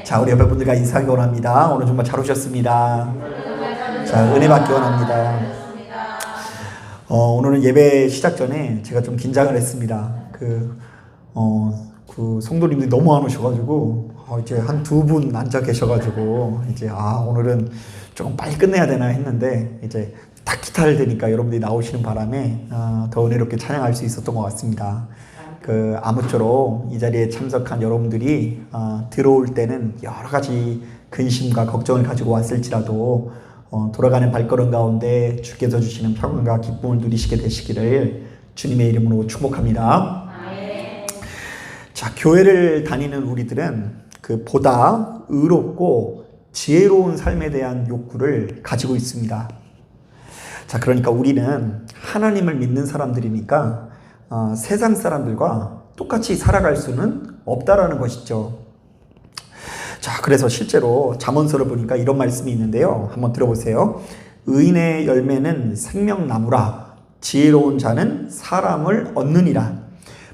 자, 우리 옆에 분들과 인사하기 원합니다. 오늘 정말 잘 오셨습니다. 자, 은혜 받기 원합니다. 오늘은 예배 시작 전에 제가 좀 긴장을 했습니다. 그 성도님들이 너무 안 오셔가지고, 이제 한 두 분 앉아 계셔가지고, 이제, 오늘은 조금 빨리 끝내야 되나 했는데, 이제 딱 기타를 대니까 여러분들이 나오시는 바람에, 더 은혜롭게 찬양할 수 있었던 것 같습니다. 아무쪼록 이 자리에 참석한 여러분들이 들어올 때는 여러 가지 근심과 걱정을 가지고 왔을지라도 돌아가는 발걸음 가운데 주께서 주시는 평안과 기쁨을 누리시게 되시기를 주님의 이름으로 축복합니다. 자, 교회를 다니는 우리들은 보다 의롭고 지혜로운 삶에 대한 욕구를 가지고 있습니다. 자, 그러니까 우리는 하나님을 믿는 사람들이니까 세상 사람들과 똑같이 살아갈 수는 없다라는 것이죠. 자, 그래서 실제로 잠언서를 보니까 이런 말씀이 있는데요. 한번 들어보세요. 의인의 열매는 생명나무라, 지혜로운 자는 사람을 얻느니라.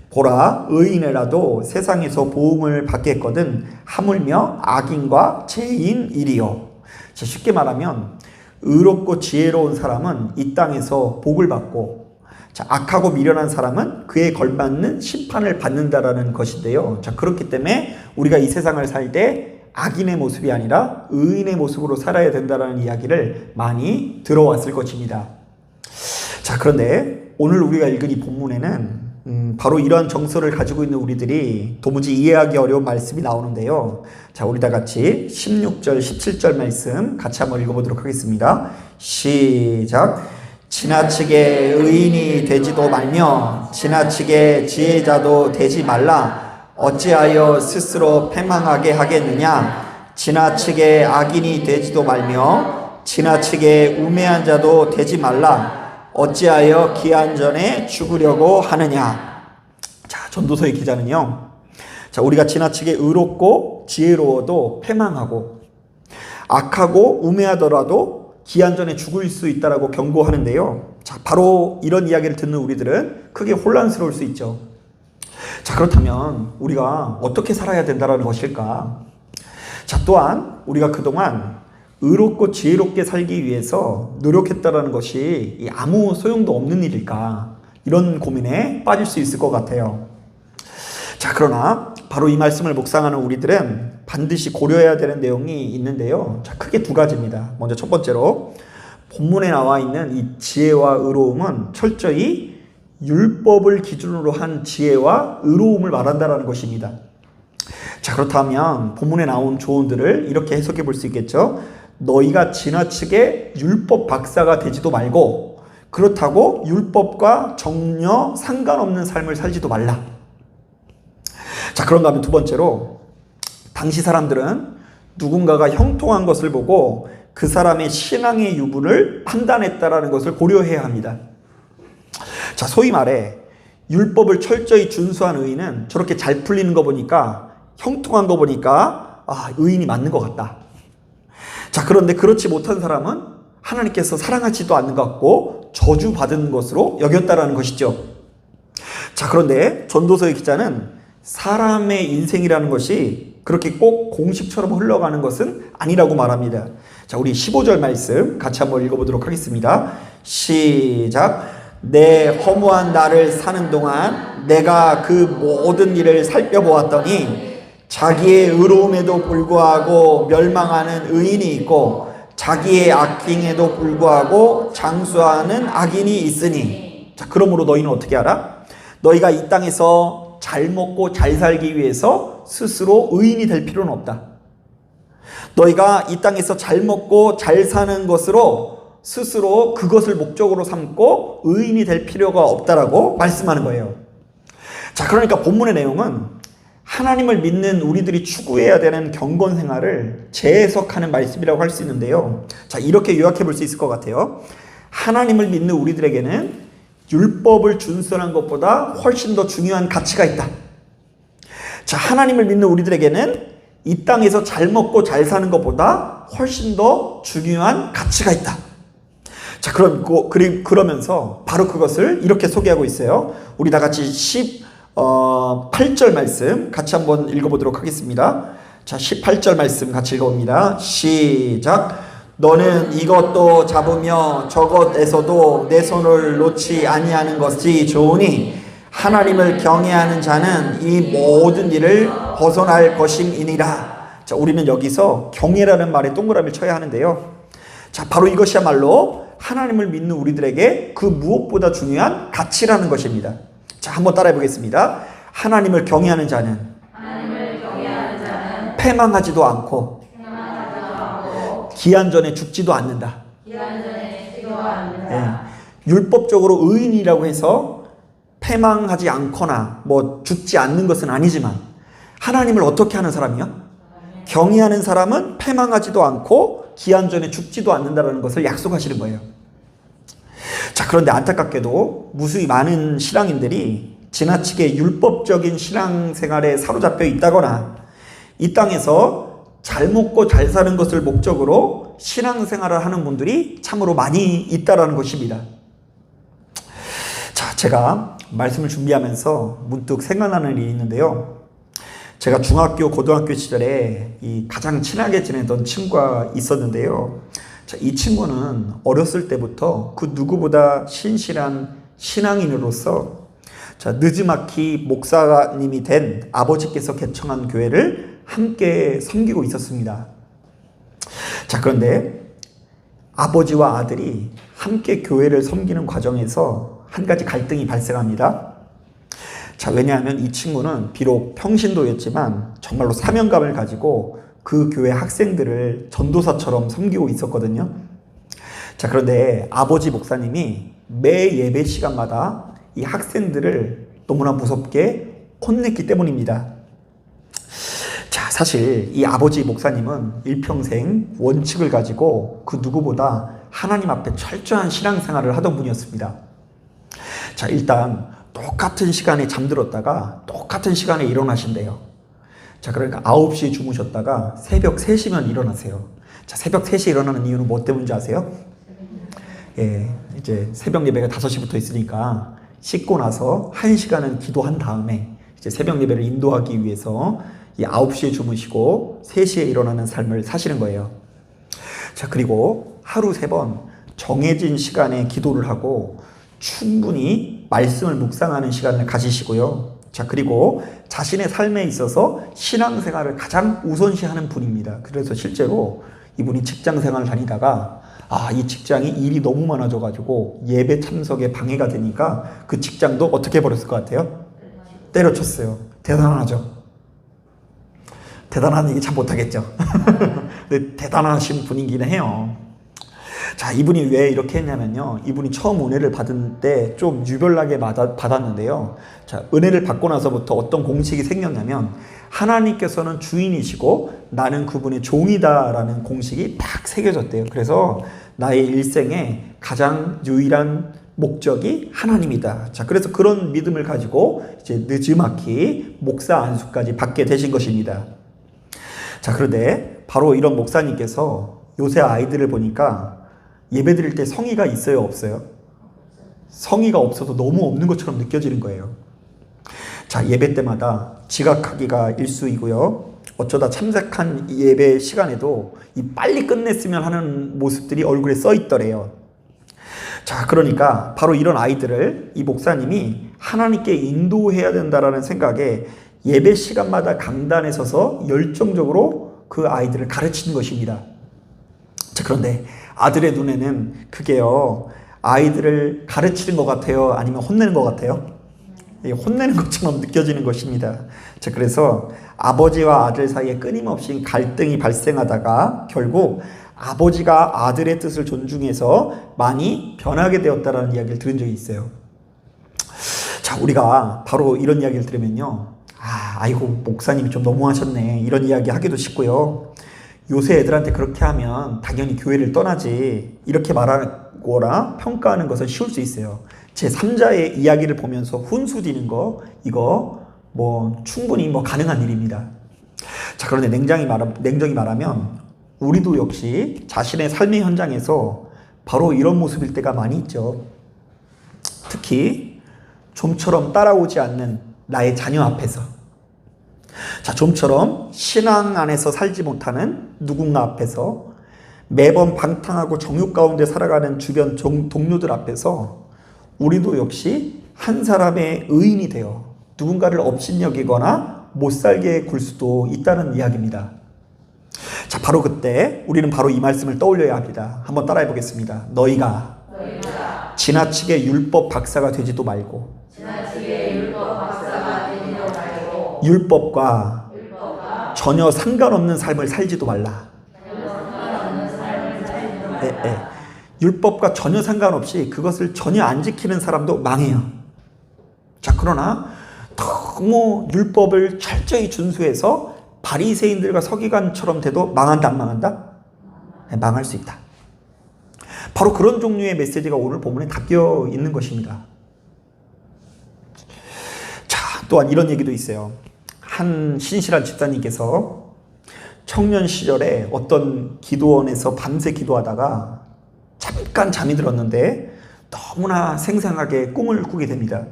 보라, 의인이라도 세상에서 보응을 받겠거든 하물며 악인과 죄인이리요. 자, 쉽게 말하면 의롭고 지혜로운 사람은 이 땅에서 복을 받고, 자, 악하고 미련한 사람은 그에 걸맞는 심판을 받는다라는 것인데요. 자, 그렇기 때문에 우리가 이 세상을 살 때 악인의 모습이 아니라 의인의 모습으로 살아야 된다라는 이야기를 많이 들어왔을 것입니다. 자, 그런데 오늘 우리가 읽은 이 본문에는 바로 이러한 정서를 가지고 있는 우리들이 도무지 이해하기 어려운 말씀이 나오는데요. 자, 우리 다 같이 16절, 17절 말씀 같이 한번 읽어보도록 하겠습니다. 시작. 지나치게 의인이 되지도 말며 지나치게 지혜자도 되지 말라. 어찌하여 스스로 패망하게 하겠느냐. 지나치게 악인이 되지도 말며 지나치게 우매한 자도 되지 말라. 어찌하여 기한 전에 죽으려고 하느냐. 자, 전도서의 기자는요, 자, 우리가 지나치게 의롭고 지혜로워도 패망하고 악하고 우매하더라도 기한 전에 죽을 수 있다라고 경고하는데요. 자, 바로 이런 이야기를 듣는 우리들은 크게 혼란스러울 수 있죠. 자, 그렇다면 우리가 어떻게 살아야 된다는 것일까? 자, 또한 우리가 그동안 의롭고 지혜롭게 살기 위해서 노력했다라는 것이 아무 소용도 없는 일일까? 이런 고민에 빠질 수 있을 것 같아요. 자, 그러나 바로 이 말씀을 묵상하는 우리들은 반드시 고려해야 되는 내용이 있는데요. 자, 크게 두 가지입니다. 먼저 첫 번째로 본문에 나와 있는 이 지혜와 의로움은 철저히 율법을 기준으로 한 지혜와 의로움을 말한다는 것입니다. 자, 그렇다면 본문에 나온 조언들을 이렇게 해석해 볼 수 있겠죠. 너희가 지나치게 율법 박사가 되지도 말고 그렇다고 율법과 전혀 상관없는 삶을 살지도 말라. 자, 그런가 하면 두 번째로 당시 사람들은 누군가가 형통한 것을 보고 그 사람의 신앙의 유무를 판단했다라는 것을 고려해야 합니다. 자, 소위 말해 율법을 철저히 준수한 의인은 저렇게 잘 풀리는 거 보니까, 형통한 거 보니까 의인이 맞는 것 같다. 자, 그런데 그렇지 못한 사람은 하나님께서 사랑하지도 않는 것 같고 저주받은 것으로 여겼다라는 것이죠. 자, 그런데 전도서의 기자는 사람의 인생이라는 것이 그렇게 꼭 공식처럼 흘러가는 것은 아니라고 말합니다. 자, 우리 15절 말씀 같이 한번 읽어보도록 하겠습니다. 시작. 내 허무한 날을 사는 동안 내가 그 모든 일을 살펴보았더니 자기의 의로움에도 불구하고 멸망하는 의인이 있고 자기의 악행에도 불구하고 장수하는 악인이 있으니. 자, 그러므로 너희는 어떻게 알아? 너희가 이 땅에서 잘 먹고 잘 살기 위해서 스스로 의인이 될 필요는 없다. 너희가 이 땅에서 잘 먹고 잘 사는 것으로 스스로 그것을 목적으로 삼고 의인이 될 필요가 없다라고 말씀하는 거예요. 자, 그러니까 본문의 내용은 하나님을 믿는 우리들이 추구해야 되는 경건 생활을 재해석하는 말씀이라고 할 수 있는데요. 자, 이렇게 요약해 볼 수 있을 것 같아요. 하나님을 믿는 우리들에게는 율법을 준수한 것보다 훨씬 더 중요한 가치가 있다. 자, 하나님을 믿는 우리들에게는 이 땅에서 잘 먹고 잘 사는 것보다 훨씬 더 중요한 가치가 있다. 자, 그러면서 바로 그것을 이렇게 소개하고 있어요. 우리 다 같이 18절 말씀 같이 한번 읽어보도록 하겠습니다. 자, 18절 말씀 같이 읽어봅니다. 시작. 너는 이것도 잡으며 저것에서도 내 손을 놓지 아니하는 것이 좋으니 하나님을 경외하는 자는 이 모든 일을 벗어날 것임이니라. 자, 우리는 여기서 경외라는 말에 동그라미를 쳐야 하는데요. 자, 바로 이것이야말로 하나님을 믿는 우리들에게 그 무엇보다 중요한 가치라는 것입니다. 자, 한번 따라해 보겠습니다. 하나님을 경외하는 자는 패망하지도 않고 기한 전에 죽지도 않는다. 네. 율법적으로 의인이라고 해서 패망하지 않거나 죽지 않는 것은 아니지만 하나님을 어떻게 하는 사람이요? 경외하는 사람은 패망하지도 않고 기한 전에 죽지도 않는다는 것을 약속하시는 거예요. 자, 그런데 안타깝게도 무수히 많은 신앙인들이 지나치게 율법적인 신앙생활에 사로잡혀 있다거나 이 땅에서 잘 먹고 잘 사는 것을 목적으로 신앙생활을 하는 분들이 참으로 많이 있다라는 것입니다. 자, 제가 말씀을 준비하면서 문득 생각나는 일이 있는데요. 제가 중학교, 고등학교 시절에 가장 친하게 지내던 친구가 있었는데요. 자, 이 친구는 어렸을 때부터 그 누구보다 신실한 신앙인으로서 느지막이 목사님이 된 아버지께서 개청한 교회를 함께 섬기고 있었습니다. 자, 그런데 아버지와 아들이 함께 교회를 섬기는 과정에서 한 가지 갈등이 발생합니다. 자, 왜냐하면 이 친구는 비록 평신도였지만 정말로 사명감을 가지고 그 교회 학생들을 전도사처럼 섬기고 있었거든요. 자, 그런데 아버지 목사님이 매 예배 시간마다 이 학생들을 너무나 무섭게 혼냈기 때문입니다. 자, 사실 이 아버지 목사님은 일평생 원칙을 가지고 그 누구보다 하나님 앞에 철저한 신앙생활을 하던 분이었습니다. 자, 일단 똑같은 시간에 잠들었다가 똑같은 시간에 일어나신대요. 자, 그러니까 9시에 주무셨다가 새벽 3시면 일어나세요. 자, 새벽 3시에 일어나는 이유는 뭐 때문인지 아세요? 예, 이제 새벽 예배가 5시부터 있으니까 씻고 나서 1시간은 기도한 다음에 이제 새벽 예배를 인도하기 위해서 이 9시에 주무시고 3시에 일어나는 삶을 사시는 거예요. 자, 그리고 하루 3번 정해진 시간에 기도를 하고 충분히 말씀을 묵상하는 시간을 가지시고요. 자, 그리고 자신의 삶에 있어서 신앙생활을 가장 우선시하는 분입니다. 그래서 실제로 이분이 직장생활을 다니다가 이 직장이 일이 너무 많아져가지고 예배 참석에 방해가 되니까 그 직장도 어떻게 해버렸을 것 같아요? 때려쳤어요. 대단하죠? 대단한 얘기 참 못하겠죠? 근데 대단하신 분이긴 해요. 자, 이분이 왜 이렇게 했냐면요. 이분이 처음 은혜를 받은 때 좀 유별나게 받았는데요. 자, 은혜를 받고 나서부터 어떤 공식이 생겼냐면 하나님께서는 주인이시고 나는 그분의 종이다라는 공식이 딱 새겨졌대요. 그래서 나의 일생에 가장 유일한 목적이 하나님이다. 자, 그래서 그런 믿음을 가지고 이제 느지막이 목사 안수까지 받게 되신 것입니다. 자, 그런데 바로 이런 목사님께서 요새 아이들을 보니까 예배 드릴 때 성의가 있어요, 없어요? 성의가 없어서 너무 없는 것처럼 느껴지는 거예요. 자, 예배 때마다 지각하기가 일수이고요. 어쩌다 참석한 예배 시간에도 빨리 끝냈으면 하는 모습들이 얼굴에 써 있더래요. 자, 그러니까 바로 이런 아이들을 이 목사님이 하나님께 인도해야 된다라는 생각에 예배 시간마다 강단에 서서 열정적으로 그 아이들을 가르치는 것입니다. 자, 그런데 아들의 눈에는 그게요, 아이들을 가르치는 것 같아요? 아니면 혼내는 것 같아요? 혼내는 것처럼 느껴지는 것입니다. 자, 그래서 아버지와 아들 사이에 끊임없이 갈등이 발생하다가 결국 아버지가 아들의 뜻을 존중해서 많이 변하게 되었다라는 이야기를 들은 적이 있어요. 자, 우리가 바로 이런 이야기를 들으면요, 아이고 목사님이 좀 너무하셨네 이런 이야기 하기도 쉽고요. 요새 애들한테 그렇게 하면 당연히 교회를 떠나지 이렇게 말하거나 평가하는 것은 쉬울 수 있어요. 제 3자의 이야기를 보면서 훈수디는 거 이거 충분히 가능한 일입니다. 자, 그런데 냉정히 말하면 우리도 역시 자신의 삶의 현장에서 바로 이런 모습일 때가 많이 있죠. 특히 좀처럼 따라오지 않는 나의 자녀 앞에서. 자, 좀처럼 신앙 안에서 살지 못하는 누군가 앞에서 매번 방탕하고 정욕 가운데 살아가는 주변 동료들 앞에서 우리도 역시 한 사람의 의인이 되어 누군가를 업신여기거나 못살게 굴 수도 있다는 이야기입니다. 자, 바로 그때 우리는 바로 이 말씀을 떠올려야 합니다. 한번 따라해 보겠습니다. 너희가 지나치게 율법 박사가 되지도 말고 율법과 전혀 상관없는 삶을 살지도 말라. 율법과 전혀 상관없이 그것을 전혀 안 지키는 사람도 망해요. 자, 그러나 너무 율법을 철저히 준수해서 바리새인들과 서기관처럼 돼도 망한다, 안 망한다? 네, 망할 수 있다. 바로 그런 종류의 메시지가 오늘 본문에 담겨 있는 것입니다. 자, 또한 이런 얘기도 있어요. 한 신실한 집사님께서 청년 시절에 어떤 기도원에서 밤새 기도하다가 잠깐 잠이 들었는데 너무나 생생하게 꿈을 꾸게 됩니다.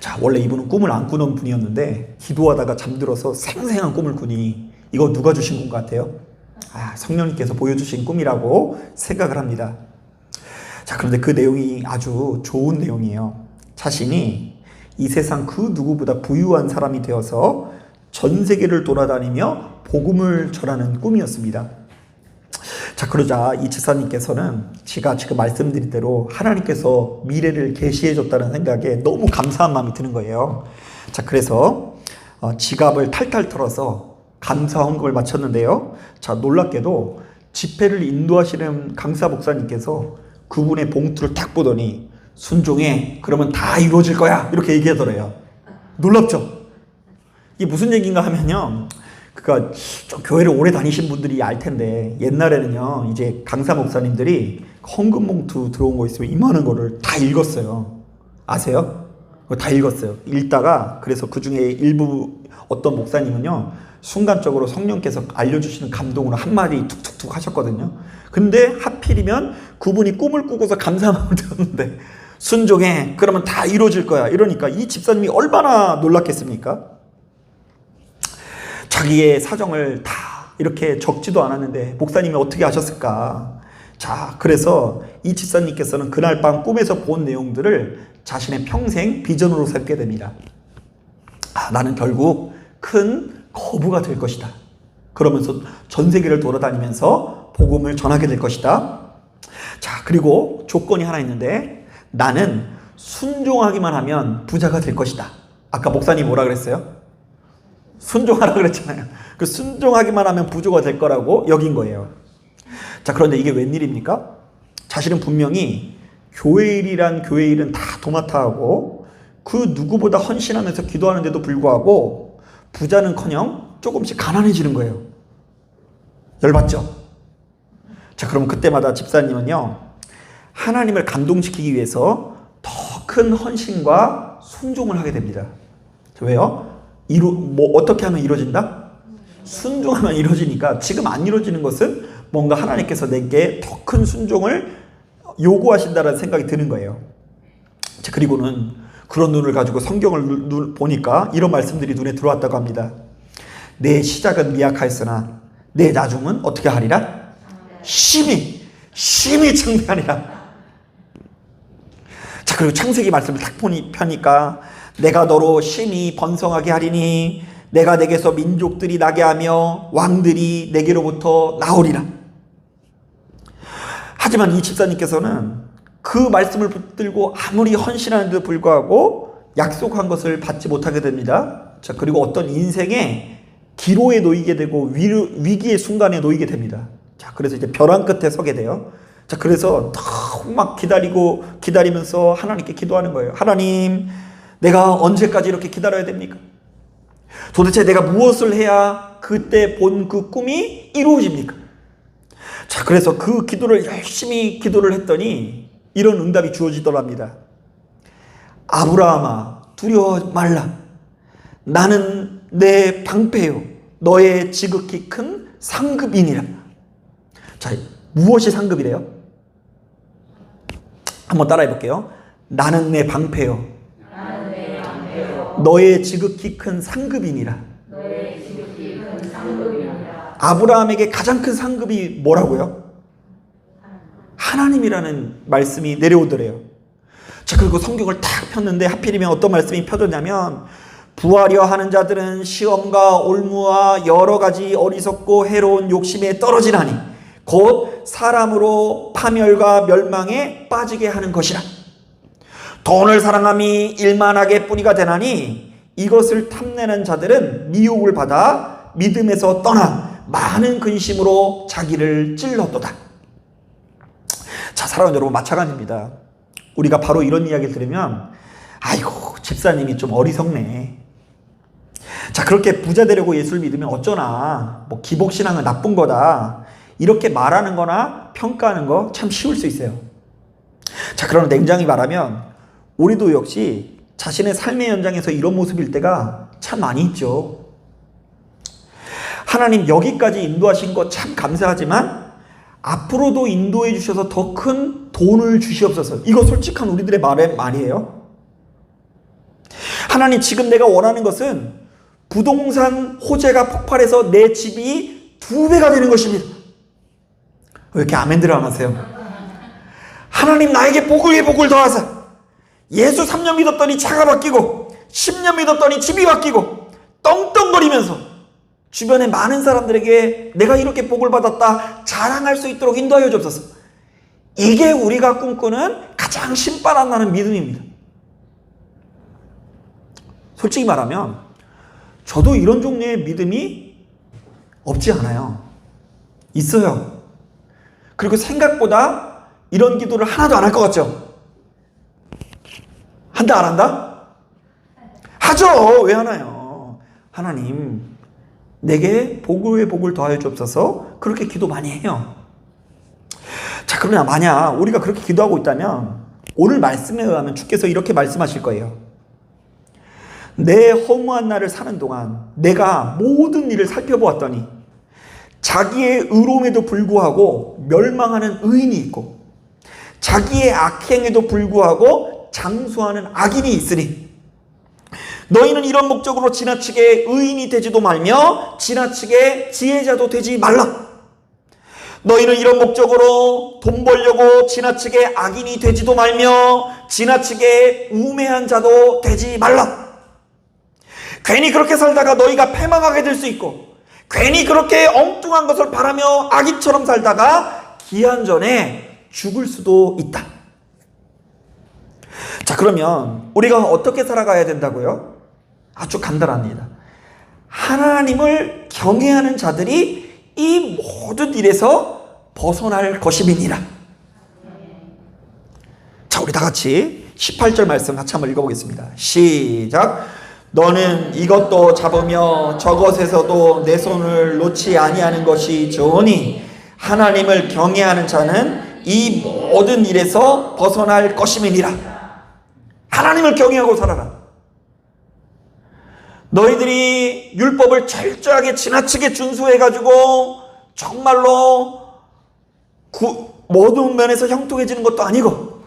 자, 원래 이분은 꿈을 안 꾸는 분이었는데 기도하다가 잠들어서 생생한 꿈을 꾸니 이거 누가 주신 꿈 같아요? 성령님께서 보여주신 꿈이라고 생각을 합니다. 자, 그런데 그 내용이 아주 좋은 내용이에요. 자신이 이 세상 그 누구보다 부유한 사람이 되어서 전 세계를 돌아다니며 복음을 전하는 꿈이었습니다. 자, 그러자 이 집사님께서는 제가 지금 말씀드린 대로 하나님께서 미래를 계시해 줬다는 생각에 너무 감사한 마음이 드는 거예요. 자, 그래서 지갑을 탈탈 털어서 감사 헌금을 마쳤는데요. 자, 놀랍게도 집회를 인도하시는 강사 목사님께서 그분의 봉투를 딱 보더니 순종해, 그러면 다 이루어질 거야, 이렇게 얘기하더래요. 놀랍죠? 이게 무슨 얘기인가 하면요, 그러니까 좀 교회를 오래 다니신 분들이 알 텐데 옛날에는요, 이제 강사 목사님들이 헌금 봉투 들어온 거 있으면 이만한 거를 다 읽었어요. 아세요? 다 읽었어요. 읽다가 그래서 그 중에 일부 어떤 목사님은요, 순간적으로 성령께서 알려주시는 감동으로 한마디 툭툭툭 하셨거든요. 근데 하필이면 그분이 꿈을 꾸고서 감사함을 들었는데 순종해, 그러면 다 이루어질 거야, 이러니까 이 집사님이 얼마나 놀랐겠습니까? 자기의 사정을 다 이렇게 적지도 않았는데 목사님이 어떻게 하셨을까? 자, 그래서 이 집사님께서는 그날 밤 꿈에서 본 내용들을 자신의 평생 비전으로 삼게 됩니다. 나는 결국 큰 거부가 될 것이다. 그러면서 전 세계를 돌아다니면서 복음을 전하게 될 것이다. 자, 그리고 조건이 하나 있는데 나는 순종하기만 하면 부자가 될 것이다. 아까 목사님 뭐라 그랬어요? 순종하라 그랬잖아요. 그 순종하기만 하면 부자가 될 거라고 여긴 거예요. 자, 그런데 이게 웬일입니까? 자신은 분명히 교회 일이란 교회 일은 다 도맡아 하고 그 누구보다 헌신하면서 기도하는데도 불구하고 부자는커녕 조금씩 가난해지는 거예요. 열받죠? 자, 그럼 그때마다 집사님은요, 하나님을 감동시키기 위해서 더 큰 헌신과 순종을 하게 됩니다. 왜요? 어떻게 하면 이루어진다? 순종하면 이루어지니까 지금 안 이루어지는 것은 뭔가 하나님께서 내게 더 큰 순종을 요구하신다는 생각이 드는 거예요. 자, 그리고는 그런 눈을 가지고 성경을 보니까 이런 말씀들이 눈에 들어왔다고 합니다. 내 시작은 미약하였으나 내 나중은 어떻게 하리라? 심히 창대하리라. 자, 그리고 창세기 말씀을 딱 펴니까 내가 너로 심히 번성하게 하리니 내가 내게서 민족들이 나게 하며 왕들이 내게로부터 나오리라. 하지만 이 집사님께서는 그 말씀을 붙들고 아무리 헌신하는데도 불구하고 약속한 것을 받지 못하게 됩니다. 자, 그리고 어떤 인생의 기로에 놓이게 되고 위기의 순간에 놓이게 됩니다. 자, 그래서 이제 벼랑 끝에 서게 돼요. 자, 그래서 막 기다리면서 하나님께 기도하는 거예요. 하나님, 내가 언제까지 이렇게 기다려야 됩니까? 도대체 내가 무엇을 해야 그때 본 그 꿈이 이루어집니까? 자, 그래서 그 기도를 열심히 기도를 했더니 이런 응답이 주어지더랍니다. 아브라함아, 두려워 말라. 나는 내 방패요 너의 지극히 큰 상급이니라. 자, 무엇이 상급이래요? 한번 따라해 볼게요. 나는 내 방패요 너의 지극히 큰 상급이니라. 아브라함에게 가장 큰 상급이 뭐라고요? 하나님이라는 말씀이 내려오더래요. 자, 그리고 성경을 탁 폈는데 하필이면 어떤 말씀이 펴졌냐면, 부하려 하는 자들은 시험과 올무와 여러 가지 어리석고 해로운 욕심에 떨어지나니 곧 사람으로 파멸과 멸망에 빠지게 하는 것이라. 돈을 사랑함이 일만하게 뿌리가 되나니 이것을 탐내는 자들은 미혹을 받아 믿음에서 떠나 많은 근심으로 자기를 찔렀도다. 자, 사랑하는 여러분, 마찬가지입니다. 우리가 바로 이런 이야기를 들으면, 아이고 집사님이 좀 어리석네. 자, 그렇게 부자 되려고 예수를 믿으면 어쩌나, 뭐 기복신앙은 나쁜 거다, 이렇게 말하는 거나 평가하는 거 참 쉬울 수 있어요. 자, 그러나 냉정히 말하면 우리도 역시 자신의 삶의 현장에서 이런 모습일 때가 참 많이 있죠. 하나님 여기까지 인도하신 거 참 감사하지만 앞으로도 인도해 주셔서 더 큰 돈을 주시옵소서. 이거 솔직한 우리들의 말이에요. 하나님, 지금 내가 원하는 것은 부동산 호재가 폭발해서 내 집이 2배가 되는 것입니다. 왜 이렇게 아멘들 안 하세요? 하나님, 나에게 복을 위에 복을 더하사. 예수 3년 믿었더니 차가 바뀌고 10년 믿었더니 집이 바뀌고 떵떵거리면서 주변에 많은 사람들에게 내가 이렇게 복을 받았다 자랑할 수 있도록 인도하여 주옵소서. 이게 우리가 꿈꾸는 가장 신바람 나는 믿음입니다. 솔직히 말하면 저도 이런 종류의 믿음이 없지 않아요. 있어요. 그리고 생각보다 이런 기도를 하나도 안 할 것 같죠? 한다 안 한다? 하죠. 왜 하나요? 하나님, 내게 복을 위에 복을 더하여 주옵소서. 그렇게 기도 많이 해요. 자, 그러나 만약 우리가 그렇게 기도하고 있다면 오늘 말씀에 의하면 주께서 이렇게 말씀하실 거예요. 내 허무한 날을 사는 동안 내가 모든 일을 살펴보았더니 자기의 의로움에도 불구하고 멸망하는 의인이 있고 자기의 악행에도 불구하고 장수하는 악인이 있으니 너희는 이런 목적으로 지나치게 의인이 되지도 말며 지나치게 지혜자도 되지 말라. 너희는 이런 목적으로 돈 벌려고 지나치게 악인이 되지도 말며 지나치게 우매한 자도 되지 말라. 괜히 그렇게 살다가 너희가 패망하게 될 수 있고 괜히 그렇게 엉뚱한 것을 바라며 악인처럼 살다가 기한 전에 죽을 수도 있다. 자, 그러면 우리가 어떻게 살아가야 된다고요? 아주 간단합니다. 하나님을 경외하는 자들이 이 모든 일에서 벗어날 것임이니라. 자, 우리 다 같이 18절 말씀 같이 한번 읽어보겠습니다. 시작. 너는 이것도 잡으며 저것에서도 내 손을 놓지 아니하는 것이 좋으니 하나님을 경외하는 자는 이 모든 일에서 벗어날 것임이니라. 하나님을 경외하고 살아라. 너희들이 율법을 철저하게 지나치게 준수해가지고 정말로 모든 면에서 형통해지는 것도 아니고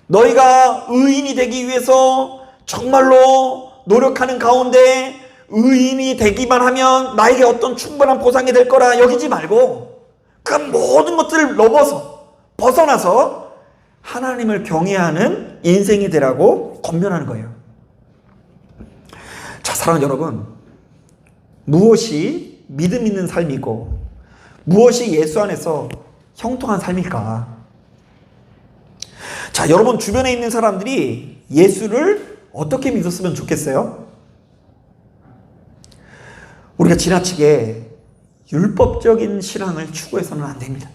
너희가 의인이 되기 위해서 정말로 노력하는 가운데 의인이 되기만 하면 나에게 어떤 충분한 보상이 될 거라 여기지 말고 그 모든 것들을 넘어서 벗어나서 하나님을 경외하는 인생이 되라고 권면하는 거예요. 자, 사랑하는 여러분, 무엇이 믿음 있는 삶이고 무엇이 예수 안에서 형통한 삶일까? 자, 여러분 주변에 있는 사람들이 예수를 어떻게 믿었으면 좋겠어요? 우리가 지나치게 율법적인 신앙을 추구해서는 안 됩니다.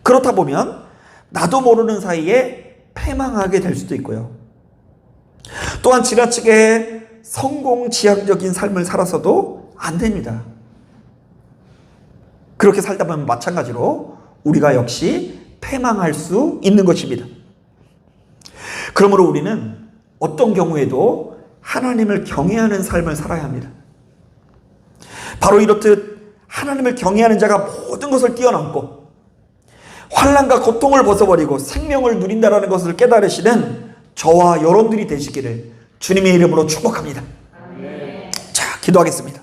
그렇다 보면 나도 모르는 사이에 패망하게 될 수도 있고요. 또한 지나치게 성공지향적인 삶을 살아서도 안 됩니다. 그렇게 살다 보면 마찬가지로 우리가 역시 패망할 수 있는 것입니다. 그러므로 우리는 어떤 경우에도 하나님을 경외하는 삶을 살아야 합니다. 바로 이렇듯 하나님을 경외하는 자가 모든 것을 뛰어넘고 환난과 고통을 벗어버리고 생명을 누린다라는 것을 깨달으시는 저와 여러분들이 되시기를 주님의 이름으로 축복합니다. 자, 기도하겠습니다.